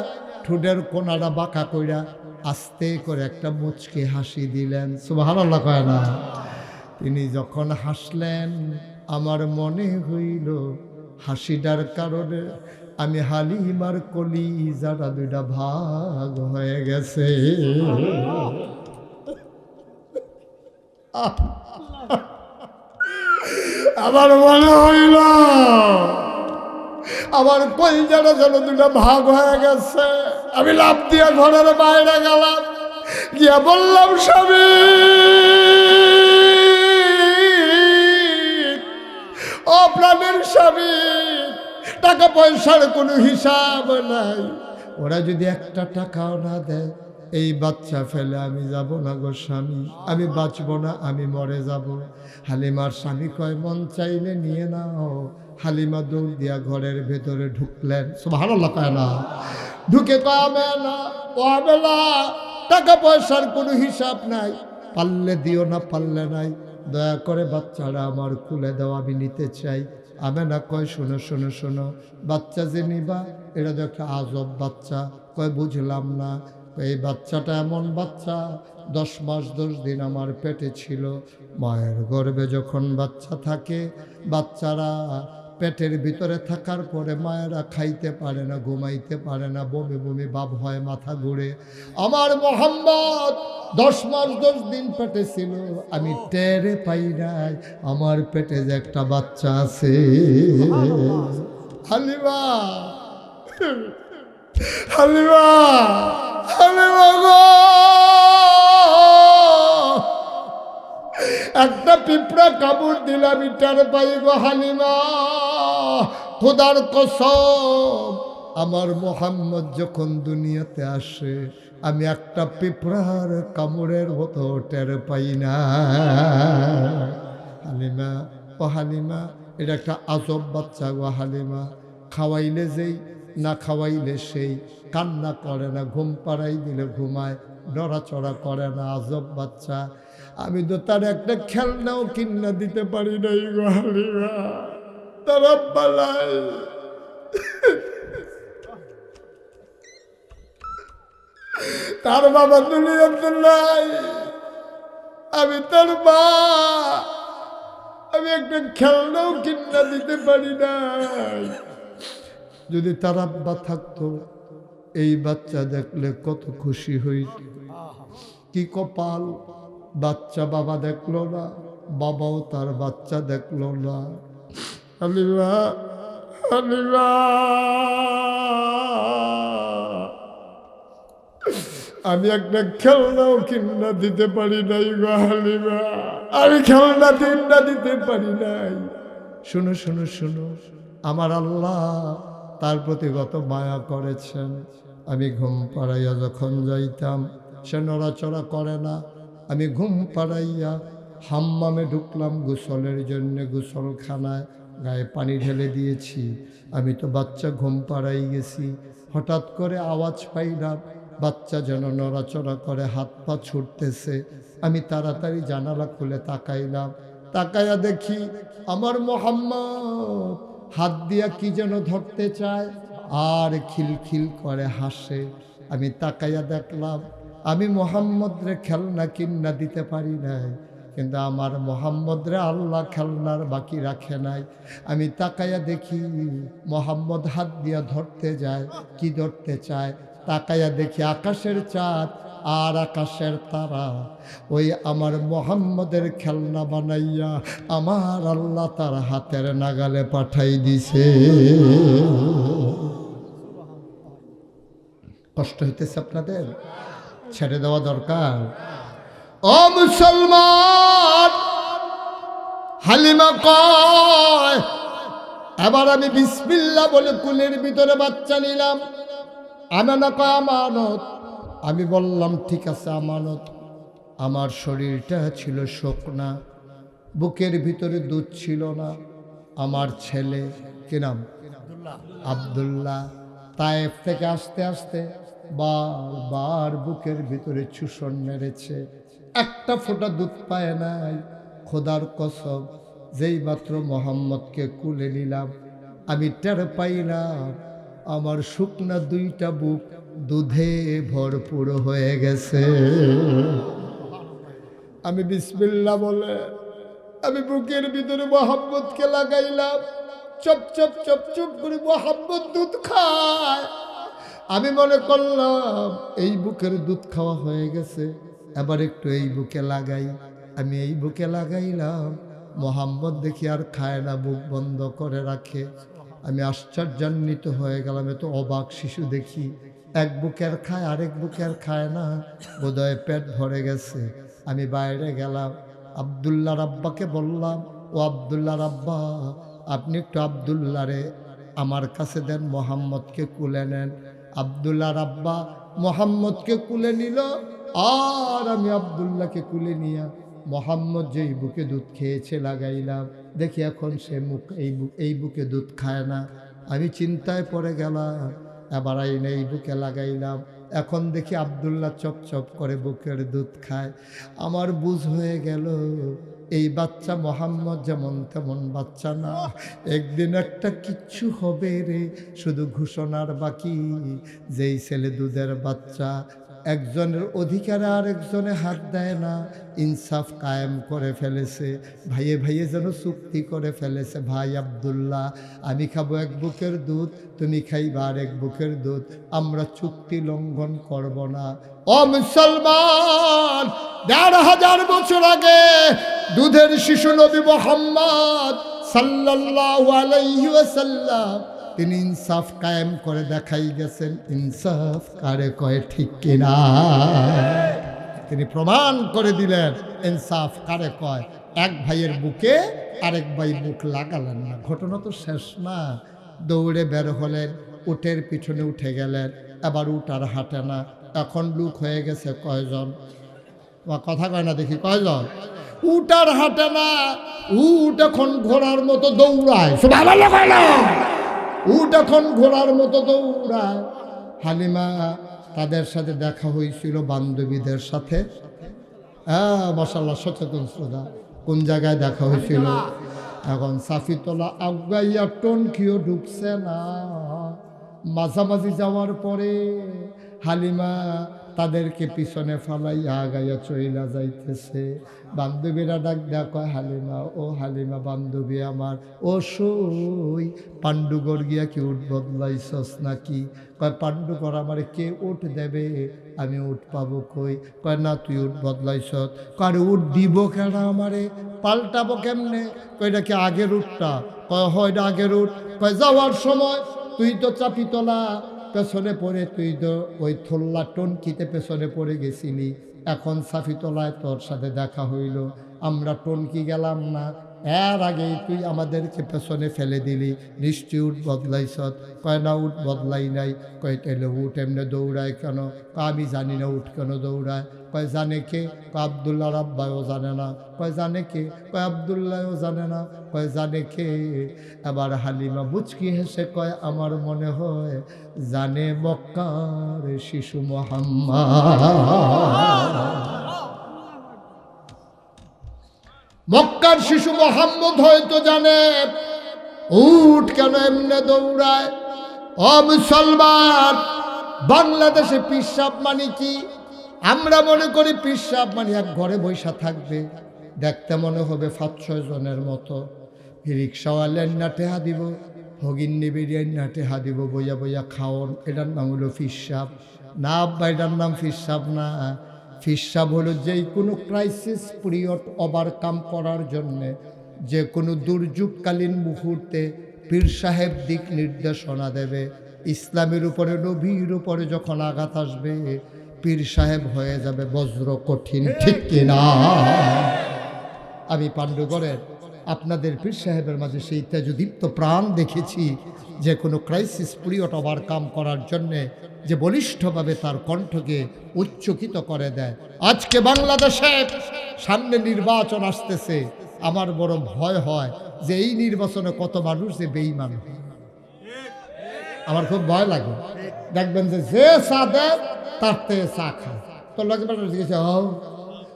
ঠোঁটের কোনাটা বাঁকা কইরা আস্তে করে একটা মুচকি হাসি দিলেন। সুবহানাল্লাহ কয় না? তিনি যখন হাসলেন, আমার মনে হইল হাসিটার কারণে আমি হালিমার কলিজাটা 2টা ভাগ হয়ে গেছে। আমার মনে হইল আমার কলিজাটা যেন 2টা ভাগ হয়ে গেছে। আমি লাফ দিয়া ঘরের বাইরে গেলাম, গিয়া বললাম, স্বামী, ও প্রাণের স্বামী, টাকা পয়সার কোনো হিসাব নাই, ওরা যদি একটা টাকাও না দেয়, এই বাচ্চা ফেলে আমি যাব না গো স্বামী, আমি বাঁচব না, আমি মরে যাব। হালিমার স্বামী কয়, মন চাইলে নিয়ে নাও। হালিমা দৌড় দিয়া ঘরের ভেতরে ঢুকলেন। সুবহানাল্লাহ কয় না? ঢুকে কয়, আমি না, ও আমেলা, টাকা পয়সার কোনো হিসাব নাই, পারলে দিও না, পারলে নাই, দয়া করে বাচ্চারা আমার খুলে দাও, আমি নিতে চাই। আমেনা কয়, শোনো শোনো শোনো, বাচ্চা যে নিবা এটা তো একটা আজব বাচ্চা। কয়, বুঝলাম না। এই বাচ্চাটা এমন বাচ্চা, 10 মাস 10 দিন আমার পেটে ছিল। মায়ের গর্ভে যখন বাচ্চা থাকে, বাচ্চারা পেটের ভিতরে থাকার পরে মায়েরা খাইতে পারে না, ঘুমাইতে পারে না, বমি বমি ভাব হয়, মাথা ঘুরে। আমার মোহাম্মদ 10 মাস 10 দিন পেটে ছিল, আমি টেরে পাই নাই আমার পেটে যে একটা বাচ্চা আছে। হালিমা, হালিমা, হালিমা গো, একটা পিঁপড়া কামড় দিলে আমি টের পাই গো হালিমা। খোদার কসম, আমার মোহাম্মদ যখন দুনিয়াতে আসে, আমি একটা পিঁপড়ার কামড়ের মতো টের পাই না। হালিমা, ও হালিমা, এটা একটা আজব বাচ্চা গো হালিমা। খাওয়াইলে যেই, না খাওয়াইলে সেই, কান্না করে না, ঘুম পাড়াই দিলে ঘুমায়, নড়াচড়া করে না, আজব বাচ্চা। আমি তো তার একটা খেলনাও কিনা দিতে পারি নাই গো হালিমা, তারা পালাই। তার বাবা দুনিয়াতে নাই, আমি তার মা, আমি একটা খেলনাও কিনা দিতে পারি নাই। যদি তার আব্বা থাকতো এই বাচ্চা দেখলে কত খুশি হইত। কি কপাল, বাচ্চা বাবা দেখলো না, বাবাও তার বাচ্চা দেখলো না। হালিমা, হালিমা, আমি একটা খেলনাও কিনা দিতে পারি নাই গো হালিমা, আমি খেলনা কিনা দিতে পারি নাই। শুনো শুনো শুনো, আমার আল্লাহ তার প্রতি কত মায়া করেছেন। আমি ঘুম পাড়াইয়া যখন যাইতাম, সে নড়াচড়া করে না। আমি ঘুম পাড়াইয়া হাম্মামে ঢুকলাম গোসলের জন্য, গোসলখানায় গায়ে পানি ঢেলে দিয়েছি। আমি তো বাচ্চা ঘুম পাড়াই গেছি, হঠাৎ করে আওয়াজ পাইলাম বাচ্চা যেন নড়াচড়া করে, হাত পা ছুটতেছে। আমি তাড়াতাড়ি জানালা খুলে তাকাইলাম, তাকাইয়া দেখি আমার মোহাম্মদ হাত দিয়া কি যেন ধরতে চায় আর খিলখিল করে হাসে। আমি তাকাইয়া দেখলাম আমি মোহাম্মদ রে খেলনা কিনা দিতে পারি নাই, কিন্তু আমার মোহাম্মদ রে আল্লাহ খেলনার বাকি রাখে নাই। আমি তাকাইয়া দেখি মোহাম্মদ হাত দিয়া ধরতে যায়, কি ধরতে চায়, তাকাইয়া দেখি আকাশের চাঁদ আর আকাশের তারা। ওই আমার মোহাম্মদের খেলনা বানাইয়া আমার আল্লাহ তার হাতের নাগালে পাঠাই দিছে। কষ্ট হইতেছে আপনাদের? ছেড়ে দেওয়া দরকার। ও মুসলমান, হালিমা কয় এবার আমি বিসমিল্লাহ বলে কুলের ভিতরে বাচ্চা নিলাম। আমানা কয় আমানত। আমি বললাম ঠিক আছে আমানত। আমার শরীরটা ছিল শুকনা, বুকের ভিতরে দুধ ছিল না। আমার ছেলে, কি নাম? আব্দুল্লাহ। তায়েফ থেকে আসতে আসতে বারবার বুকের ভিতরে চুষণ মেরেছে, একটা ফোঁটা দুধ পায় নাই। খোদার কসম, যেই মাত্র মোহাম্মদকে কুলে নিলাম, আমি টের পাইলাম আমার শুকনা দুইটা বুক দুধে ভরপুর হয়ে গেছে। আমি বিসমিল্লাহ বলে আমি বুকের ভিতরে মোহাম্মদকে লাগাইলাম। চপ চপ চপ চপ করে মোহাম্মদ দুধ খায়। আমি মনে করলাম এই বুকের দুধ খাওয়া হয়ে গেছে, এবার একটু এই বুকে লাগাই। আমি এই বুকে লাগাইলাম, মোহাম্মদ দেখি আর খায় না, বুক বন্ধ করে রাখে। আমি আশ্চর্যান্বিত হয়ে গেলাম, এত অবাক শিশু দেখি, এক বুকের খায় আরেক বুকের খায় না, বোধহয় পেট ভরে গেছে। আমি বাইরে গেলাম, আব্দুল্লাহ রাব্বাকে বললাম, ও আব্দুল্লাহ রাব্বা, আপনি একটু আব্দুল্লাহরে আমার কাছে দেন, মোহাম্মদকে কুলে নেন। আব্দুল্লাহ রাব্বা মোহাম্মদকে কুলে নিল, আর আমি আব্দুল্লাহকে কুলে নিয়া মোহাম্মদ যেই বুকে দুধ খেয়েছে লাগাইলাম। দেখি এখন সে এই বুকে দুধ খায় না। আমি চিন্তায় পড়ে গেলাম, এবার আইনে এই বুকে লাগাইলাম। এখন দেখি আব্দুল্লাহ চপ চপ করে বুকের দুধ খায়। আমার বুঝ হয়ে গেল এই বাচ্চা মোহাম্মদ যেমন তেমন বাচ্চা না, একদিন একটা কিচ্ছু হবে রে। শুধু ঘোষণার বাকি, যেই ছেলে দুধের বাচ্চা, একজনের অধিকারে আর একজনে হাত দেয় না, ইনসাফ কায়েম করে ফেলেছে। ভাইয়ে ভাইয়ে যেন চুক্তি করে ফেলেছে, ভাই আব্দুল্লাহ আমি খাবো এক বুকের দুধ, তুমি খাইবা আর এক বুকের দুধ, আমরা চুক্তি লঙ্ঘন করব না। ও মুসলমান, ১৫০০ বছর আগে দুধের শিশু নবী মুহাম্মদ সাল্লাল্লাহু আলাইহি ওয়াসাল্লাম তিনি ইনসাফ কায়েম করে দেখাই গেছেন। ইনসাফ কারে কয়, ঠিক কিনা? তিনি প্রমাণ করে দিলেন ইনসাফ কারে কয়। এক ভাইয়ের বুকে আরেক ভাই বুক লাগালেন না। ঘটনা তো শেষ না। দৌড়ে বের হলেন, উটের পিছনে উঠে গেলেন। এবার উট আর হাঁটে না। এখন লোক হয়ে গেছে কয়জন? কথা কয় না দেখি, কয়জন? উট আর হাঁটে না। উট এখন ঘোড়ার মতো দৌড়ায়। উট এখন ঘোড়ার মতো দৌড়ায়। হালিমা, তাদের সাথে দেখা হয়েছিল বান্ধবীদের সাথে। হ্যাঁ মাশাআল্লাহ, সচেতন শ্রোতা। কোন জায়গায় দেখা হয়েছিল? এখন সাফিতলা আগাইয়া টনকিও ঢুকছে না। মাঝামাঝি যাওয়ার পরে হালিমা তাদেরকে পিছনে ফালাইয়া আগাইয়া চইলা যাইতেছে। বান্ধবীরা ডাক দেয়া কয়, হালিমা ও হালিমা বান্ধবী আমার, ও সই পাণ্ডুগড় গিয়া কি উঠ বদলাইছস নাকি? কয় পাণ্ডুগড় আমার কে উঠ দেবে, আমি উঠ পাবো কই? কয় না তুই উঠ বদলাইছ। কয় উঠ দিব কেন আমারে, পাল্টাবো কেমনে? কয় এটা কি আগের উঠটা? কয় হয় এটা আগের উঠ। কয় যাওয়ার সময় তুই তো চাপিতলা পেছনে পড়ে, তুই তো ওই থল্লা টনকিতে পেছনে পড়ে গেছিলি, এখন সাফিতলায় তোর সাথে দেখা হইল, আমরা টনকি গেলাম না, এর আগেই তুই আমাদেরকে পেছনে ফেলে দিলি, নিশ্চয়ই উঠ বদলাইছ। কয় না উঠ বদলাই নাই। কয় তাইলে উঠ এমনি দৌড়ায় কেন? আমি জানি না উঠ কেন দৌড়ায়। কয় জানে কে? কয় আবদুল্লাহ রাব্বাইও জানে না। কয় জানে কে? কয় আবদুল্লাহও জানে না। কয় জানে কে? আবার হালিমা মুচকি হেসে কয়, আমার মনে হয় জানে মক্কার শিশু মুহাম্মদ। মক্কার শিশু মুহাম্মদ হয়তো জানে উট কেন এমনে দৌড়ায়। ও মুসলমান, বাংলাদেশে পিসাব মানে কি? আমরা মনে করি পিসাব মানে এক ঘরে বৈশা থাকবে, দেখতে মনে হবে 5-6 জনের মতো। রিক্সাওয়ালের না টেহা দিব, হগিন্নি বিরিয়ানি না টেহা দিব, বইয়া বইয়া খাওন, এটার নাম হলো পিসাব। না আব্বা, এটার নাম পিসাব না। পিসাব হলো যেই কোনো ক্রাইসিস পিরিয়ড ওভারকাম করার জন্যে, যে কোনো দুর্যোগকালীন মুহূর্তে পীর সাহেব দিক নির্দেশনা দেবে। ইসলামের উপরে, নবীর উপরে যখন আঘাত আসবে, পীর সাহেব হয়ে যাবে বজ্র কঠিন, ঠিক কিনা? আমি পাণ্ডুগড়ের আপনাদের পীর সাহেবের মাঝে সেই তেজদীপ্ত প্রাণ দেখেছি, যে কোনো ক্রাইসিস পিরিয়ড ওভারকাম করার জন্যে যে বলিষ্ঠভাবে তার কণ্ঠকে উচ্চকিত করে দেয়। আজকে বাংলাদেশে সামনে নির্বাচন আসতেছে, আমার বড় ভয় হয় যে এই নির্বাচনে কত মানুষ যে বেঈমান হয়। আমার খুব ভয় লাগে। দেখবেন যে চা দেয় তার থেকে চা খায়, তোর লাগে জিজ্ঞেস,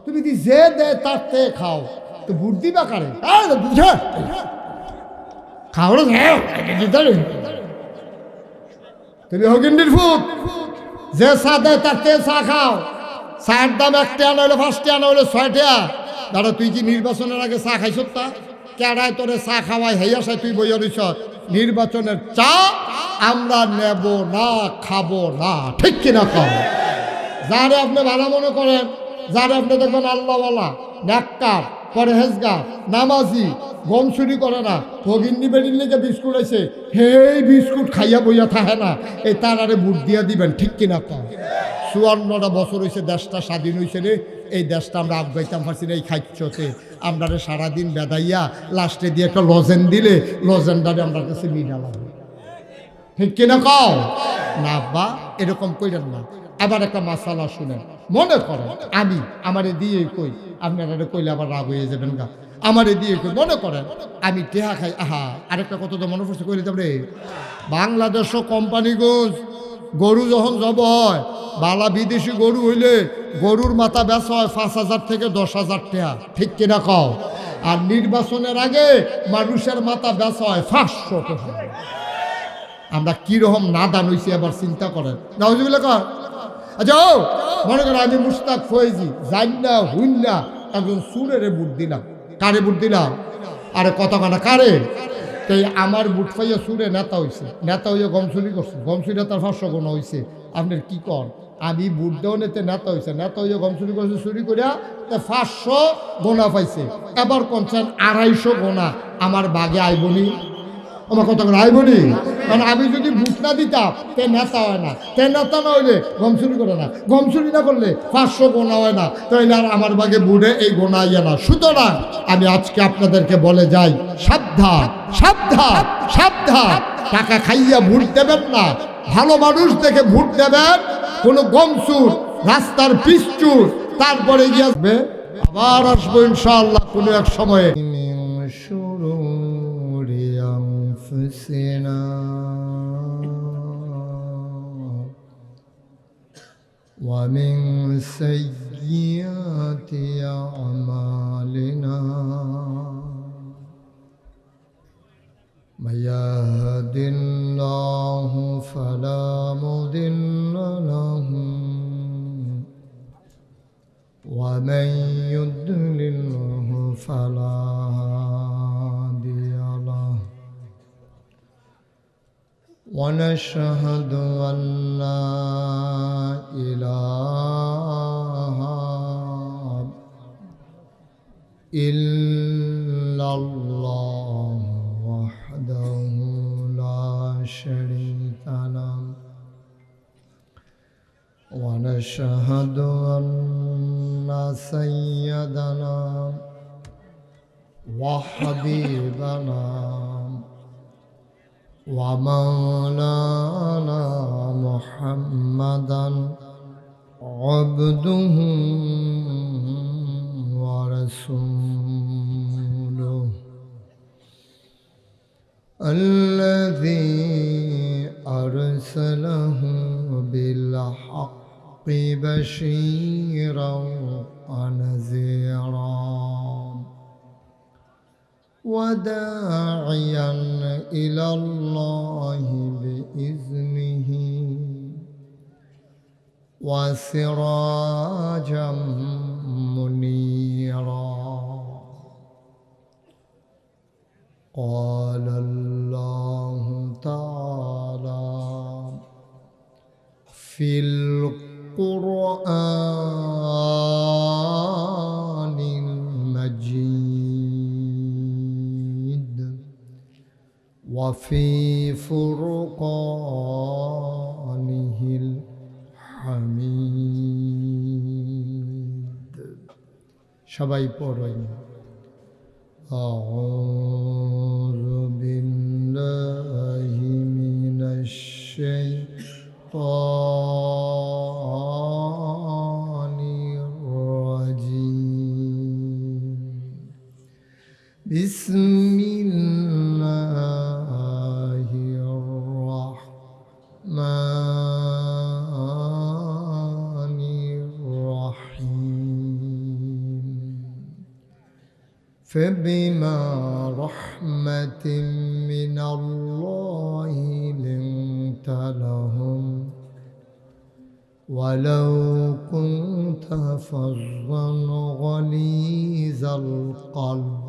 তুমি কি যে দেয় তার থেকে খাও, তো ভোট দিবা কারে? খাও তুমি হগিন্ডির ফুট, যে চা দেয় তার থেকে চা খাও। চায়ের দাম 1 টাকা না হলে 5 টাকা না হলে 6 টাকা। দাদা তুই কি নির্বাচনের আগে চা খাইছ? তা কেডায় তোরে চা খাওয়াই হেয়া সাই তুই বইয়া রইছ? নির্বাচনের চা আমরা নেব না, খাবো না, ঠিক কিনা? খাও যারে আপনি ভালো মনে করেন, যারে আপনি দেখবেন আল্লাহওয়ালা, নেককার, পরহেজগার, নামাজি, গম চুরি করে না, ভগিন্নি বেড়ির লেগে বিস্কুট আছে, হেই বিস্কুট খাইয়া বইয়া থাকে না, এই তার আরে বুট দিয়া দিবেন, ঠিক কিনা? তা 54টা বছর হয়েছে দেশটা স্বাধীন হয়েছে রে, এই দেশটা আমরা আগাইতাম পারছি না এই খাইতে। আমরা সারাদিন বেদাইয়া লাস্টে দিয়ে একটা লজেন দিলে লজেনটারে আমরা কাছে মিনা লাগবে, ঠিক কিনা? কও না বা এরকম কইলেন না। আবার একটা মাসালা শুনেন, মনে করেন আমি আমারে দিয়ে কই, আপনারা কইলে আবার রাগ হয়ে যাবেন গা, আমারে দিয়ে কই, মনে করেন আমি টেহা খাই। আরেকটা কথা তো মনে পড়ছে কইলে তারপরে, বাংলাদেশও কোম্পানিগঞ্জ গরু যখন জব হয়, বালা বিদেশি গরু হইলে গরুর মাথা বেচা হয় 5,000 থেকে 10,000 টাকা, ঠিক কিনা? কও আর নির্বাচনের আগে মানুষের মাথা বেচা হয় 500 টাকা। আমরা কিরকম নাদান হইছি এবার চিন্তা করেন। নাউজুবিল্লাহ কর। আচ্ছা মনে করেন আমি মুশতাক ফয়েজি জান্না হুইন্না একজন সুরেরে বুট দিলাম। কারে বুট দিলাম? আরে কথা কানা কারে? তাই আমার বুট পাইয়া সুরে নেতা হইছে, নেতা হইয়া গমচুরি করছে, গমচুরি তার 500 গোনা হইছে। আপনার কি কন? আমি বুট দেও নেতে নেতা হইছে, নেতা হইয়া গমচুরি করছে, চুরি করিয়া 500 গোনা পাইছে। এবার কনছেন 250 গোনা আমার বাগে আইবনি, আমার কথা করে আইবনি। কারণ আমি যদি বুট না দিতাম তে নেতা হয় না, তে নেতা না হইলে গমচুরি করে না, গমচুরি না করলে 500 গোনা হয় না, তাইলে আর আমার বাগে বুড়ে এই গোনা আইয়া না। সুতরাং আমি আজকে আপনাদেরকে বলে যাই, সাবধান সাবধান সাবধান, টাকা খাইয়া ভোট দেবেন না, ভালো মানুষ দেখে ভোট দেবেন। কোনো গমচুর, রাস্তার পিচচুর, তারপরে গিয়ে আসবে। আবার আসবো ইনশাআল্লাহ কোনো এক সময়ে। أنفسنا ومن سيئات أعمالنا من يهد الله فلا مضل له ونشهد أن لا إله إلا الله وحده لا شريك له ونشهد أن سيدنا وحبيبنا ومولانا محمدا عبده ورسوله الذي أرسله بالحق بشيرا ونذيرا وداعيا إلى الله بإذنه وسراجا منيرا قال الله تعالى في القرآن المجيد وفي فرقانه الحميد সবাই পড়েন أعوذ بالله من الشيطان الرجيم بسم الله الرحمن الرحيم فبما رحمة من الله لنت لهم ولو كنت فظا غليظ القلب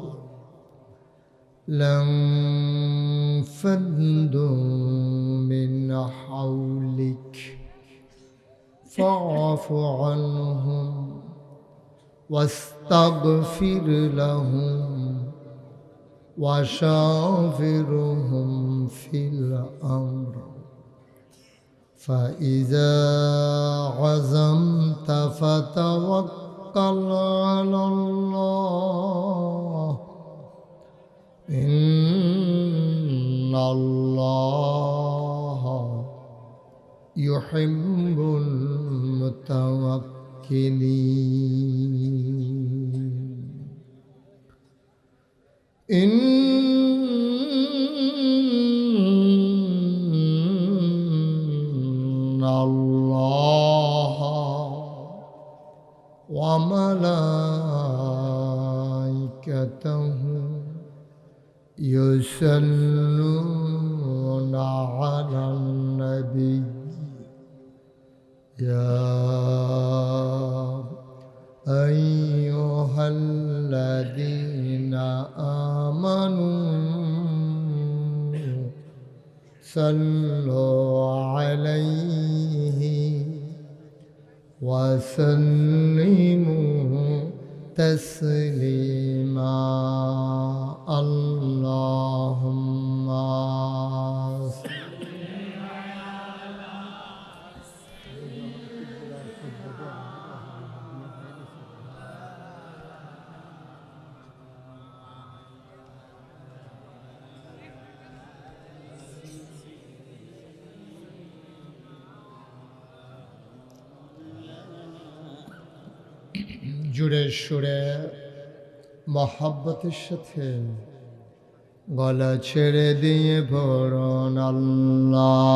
لانفضوا من حولك فاعف عنهم واستغفر لهم وشاورهم في الأمر فإذا عزمت فتوكل على الله إن الله يحب المتوكلين إن الله وملائكته يصلون على النبي يا أيها الذين آمنوا صلوا عليه وسلموا تسليما اللهم জুড়ে সুরে মহাব্বতের সাথে গলা ছেড়ে দিয়ে ভরণ আল্লাহুম্মা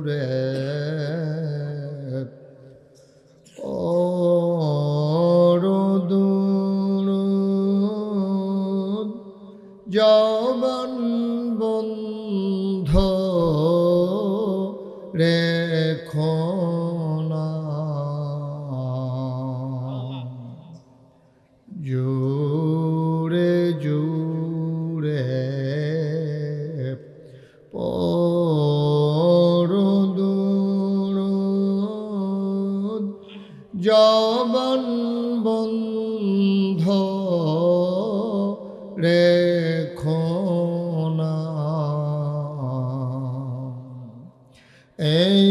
জুড়ে যৌবন বন্ধ রেখো না জুড়ে জুড়ে যৌবন বন্ধ রেখো না এই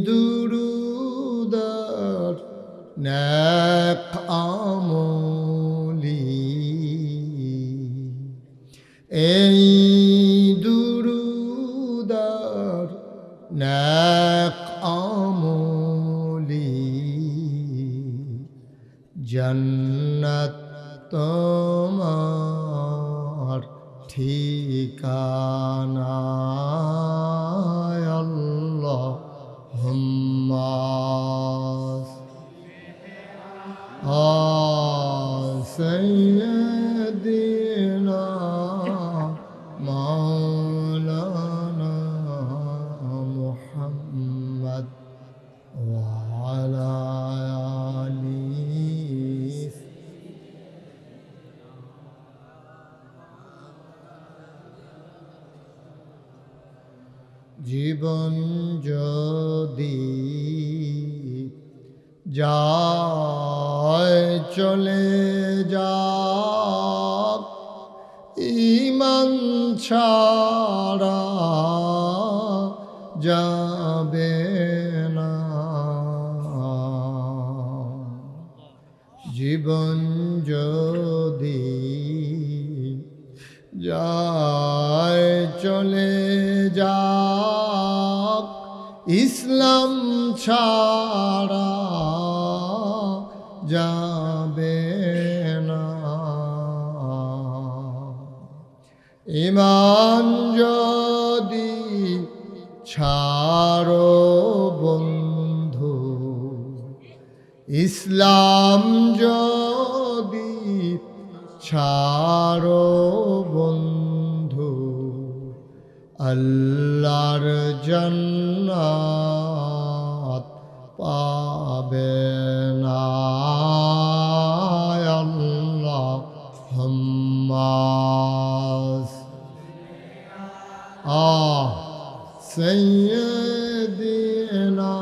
দুরুদার নেক আমলি এই দুরুদার নেক আমলি জন্নত তোমার ঠিকানা আল্লাহুম্মা সাইয়্যিদিনা মাওলানা মুহাম্মদ ওয়া আলা আলিহি জীবন যদি যায় চলে যাক ঈমান ছাড়া যাবে না জীবন যদি যায় চলে যাক ইসলাম ছাড়া যাবে না ঈমান যদি ছাড়ো বন্ধু ইসলাম যদি ছাড়ো বন্ধু আল্লাহর জান্নাত পাবে না আল্লাহুম্মা সাইয়্যিদিনা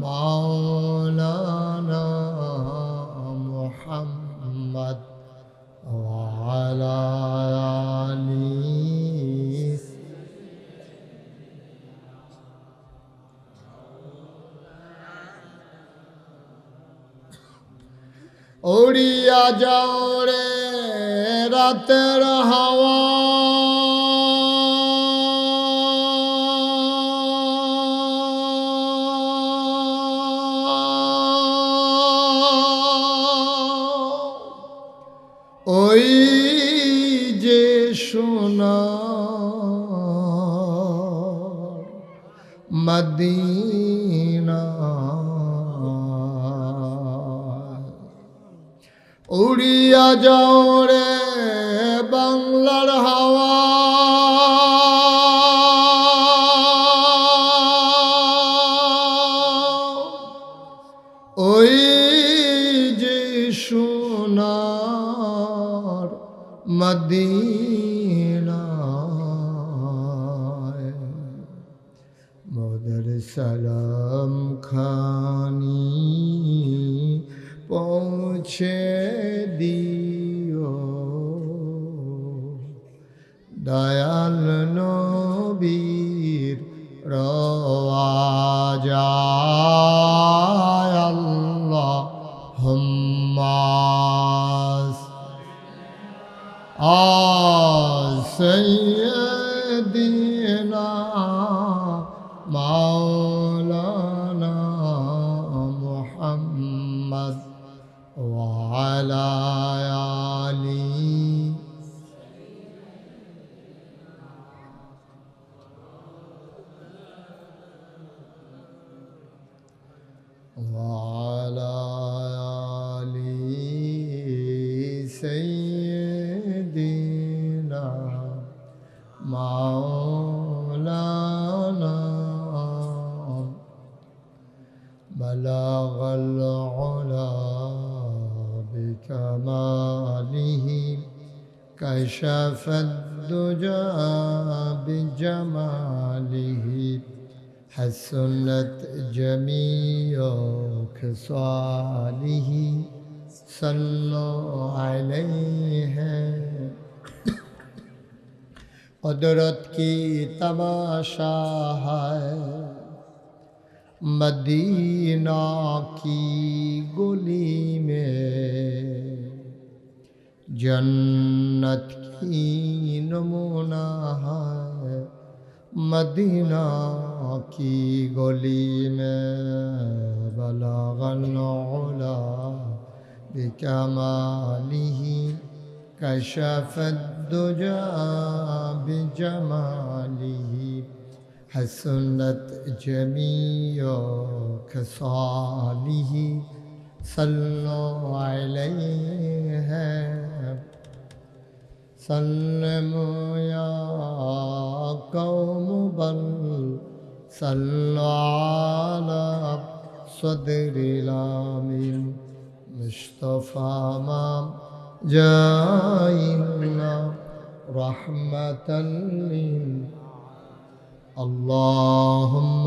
মাওলানা মুহাম্মদ ওয়া আলা আলিহি উড়িয়া যাও রে রাতের হাওয়া ওই যে সোনার মদিনা উড়িয়া যাও রে বাংলার হাওয়া ওই যে সোনার মদিনা মোদের সালাম খানি পৌঁছে দিও দয়াল নবীর রওয়াজায় আল্লাহুম্মা সাইয়্যিদিনা মাওলানা মুহাম্মদ ওয়া আলা আলিহি وعلى آل سيدنا مولانا بلغ العلا بكماله كشف الدجى بجماله حسنت جميع خصاله صلوا عليه قدرت کی تماشا ہے مدینہ کی گلی میں جنت کی نمونہ ہے مدینہ کی گلی میں بلغ العلا بکمالہ کشف الدجى بجماله حسنت جميع خصاله صلوا عليه سلموا يا قوم بل صلوا على صدر الامين مصطفى ما جائنا رحمة اللهم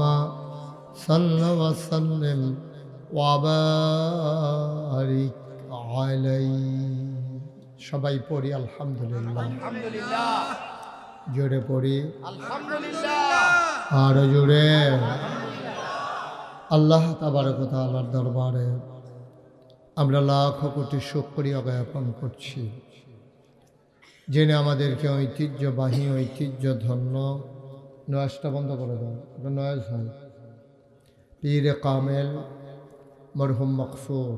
صل وسلم وبارك عليه সবাই পড়ি আলহামদুলিল্লাহ আলহামদুলিল্লাহ জোরে পড়ি আলহামদুলিল্লাহ আর জোরে আল্লাহ তাবারক ওয়া তাআলার দরবারে আমরা লাখ কোটি শুকরিয়া জ্ঞাপন করছি যিনি আমাদেরকে ঐতিহ্যবাহী ঐতিহ্যধন্য নয়াজটা বন্ধ করে দেন ওটা নয়াজ হয় পীর কামেল মরহুম মকফুর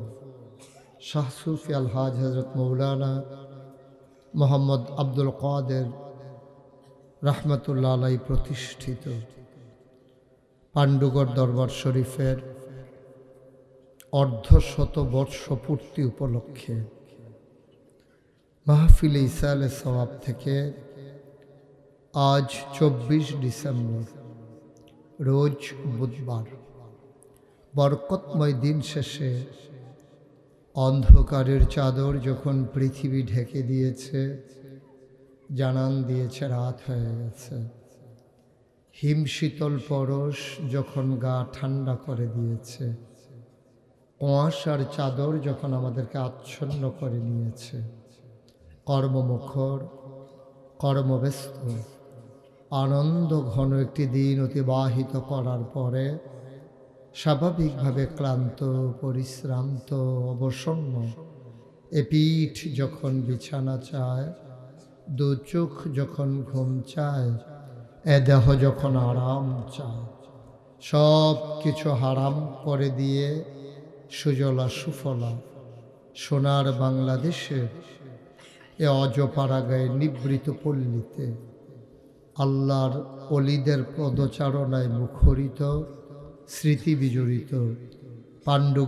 শাহ সুফি আলহাজ হজরত মৌলানা মোহাম্মদ আব্দুল কাদের রহমতুল্লাহ আলাই প্রতিষ্ঠিত পাণ্ডুগড় দরবার শরীফের অর্ধশতবর্ষ পূর্তি উপলক্ষে মাহফিলে ইসালে সওয়াব থেকে আজ 24 ডিসেম্বর রোজ বুধবার বরকতময় দিন শেষে অন্ধকারের চাদর যখন পৃথিবী ঢেকে দিয়েছে জানান দিয়েছে রাত হয়ে গেছে হিমশীতল পরশ যখন গা ঠান্ডা করে দিয়েছে কুয়াশার চাদর যখন আমাদেরকে আচ্ছন্ন করে নিয়েছে কর্মমুখর কর্মব্যস্ত আনন্দ ঘন একটি দিন অতিবাহিত করার পরে স্বাভাবিকভাবে ক্লান্ত পরিশ্রান্ত অবসন্ন এ পিঠ যখন বিছানা চায় দু চোখ যখন ঘুম চায় এ দেহ যখন আরাম চায় সব কিছু হারাম করে দিয়ে সুজলা সুফলা সোনার বাংলাদেশের এ অজপাড়াগায় নিবৃত পল্লীতে আল্লাহর অলিদের পদচারণায় মুখরিত স্মৃতি বিজড়িত পাণ্ডু